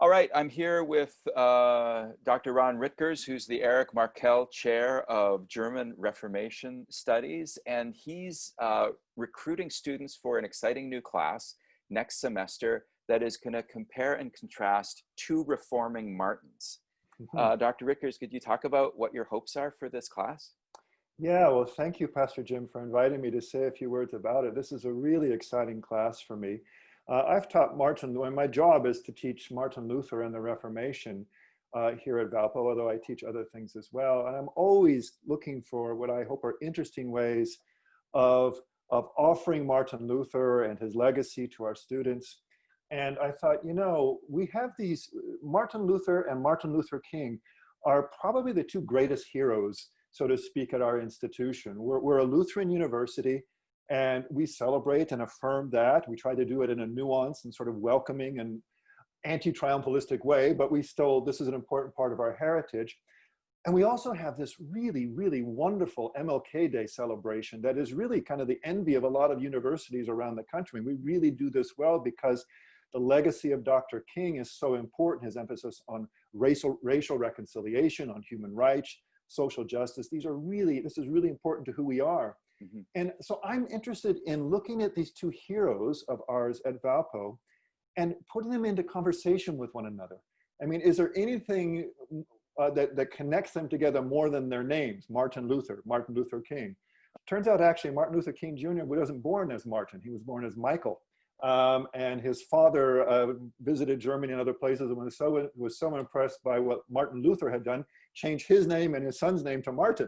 All right, I'm here with Dr. Ron Rittgers, who's the Erich Markel Chair of German Reformation Studies, and he's recruiting students for an exciting new class next semester that is going to compare and contrast two reforming Martins. Dr. Rittgers, could you talk about what your hopes are for this class? Yeah, well, thank you, Pastor Jim, for inviting me to say a few words about it. This is a really exciting class for me. I've taught Martin, my job is to teach Martin Luther and the Reformation here at Valpo, although I teach other things as well. And I'm always looking for what I hope are interesting ways of offering Martin Luther and his legacy to our students. And I thought, you know, we have these, Martin Luther and Martin Luther King are probably the two greatest heroes, so to speak, at our institution. We're a Lutheran university, and we celebrate and affirm that. We try to do it in a nuanced and sort of welcoming and anti-triumphalistic way, but this is an important part of our heritage. And we also have this really, really wonderful MLK Day celebration that is really kind of the envy of a lot of universities around the country. We really do this well because the legacy of Dr. King is so important, his emphasis on racial reconciliation, on human rights, social justice. This is really important to who we are. Mm-hmm. And so I'm interested in looking at these two heroes of ours at Valpo and putting them into conversation with one another. I mean, is there anything that connects them together more than their names? Martin Luther King. Turns out actually Martin Luther King Jr. wasn't born as Martin, he was born as Michael. And his father visited Germany and other places and was so impressed by what Martin Luther had done, changed his name and his son's name to Martin.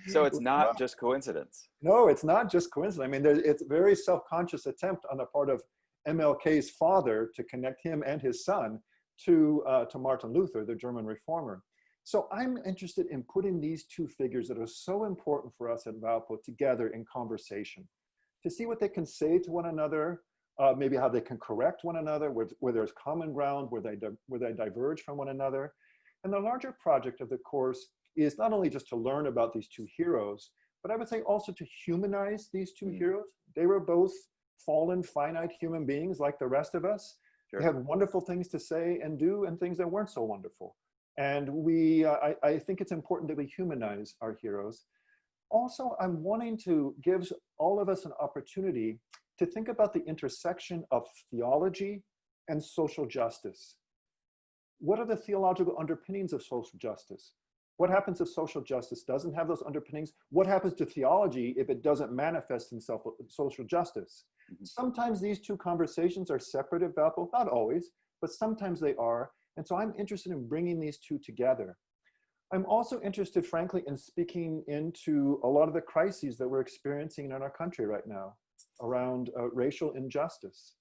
So it's not just coincidence. No, it's not just coincidence. I mean, it's a very self-conscious attempt on the part of MLK's father to connect him and his son to Martin Luther, the German reformer. So I'm interested in putting these two figures that are so important for us at Valpo together in conversation to see what they can say to one another, maybe how they can correct one another, where there's common ground, where they diverge from one another. And the larger project of the course is not only just to learn about these two heroes, but I would say also to humanize these two heroes. They were both fallen, finite human beings like the rest of us. Sure. They have wonderful things to say and do and things that weren't so wonderful. And I think it's important that we humanize our heroes. Also, I'm wanting to give all of us an opportunity to think about the intersection of theology and social justice. What are the theological underpinnings of social justice? What happens if social justice doesn't have those underpinnings? What happens to theology if it doesn't manifest in social justice? Mm-hmm. Sometimes these two conversations are separate at Valpo, not always, but sometimes they are. And so I'm interested in bringing these two together. I'm also interested, frankly, in speaking into a lot of the crises that we're experiencing in our country right now around racial injustice,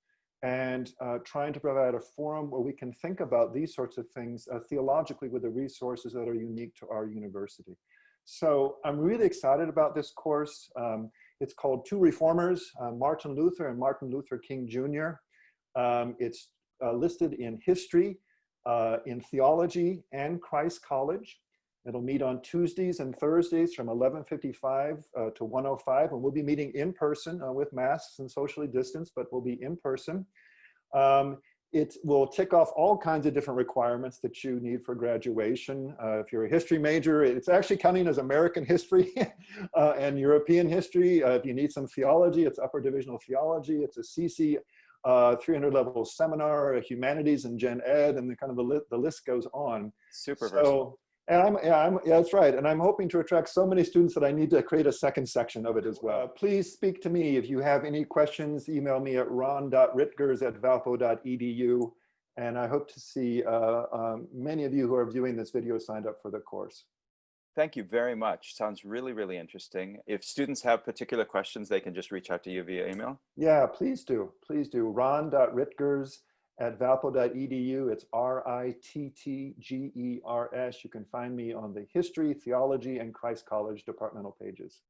and trying to provide a forum where we can think about these sorts of things theologically with the resources that are unique to our university. So I'm really excited about this course. It's called Two Reformers, Martin Luther and Martin Luther King Jr. It's listed in history, in theology, and Christ College. It'll meet on Tuesdays and Thursdays from 11:55 to 1:05, and we'll be meeting in person with masks and socially distanced, but we'll be in person. It will tick off all kinds of different requirements that you need for graduation. If you're a history major, it's actually counting as American history and European history. If you need some theology, it's upper divisional theology. It's a CC 300 level seminar, humanities and gen ed, and the list goes on. Super versatile. And yeah, that's right. And I'm hoping to attract so many students that I need to create a second section of it as well. Please speak to me. If you have any questions, email me at ron.rittgers@valpo.edu. And I hope to see many of you who are viewing this video signed up for the course. Thank you very much. Sounds really, really interesting. If students have particular questions, they can just reach out to you via email. Yeah, please do. Please do. ron.rittgers@valpo.edu. It's RITTGERS. You can find me on the History, Theology, and Christ College departmental pages.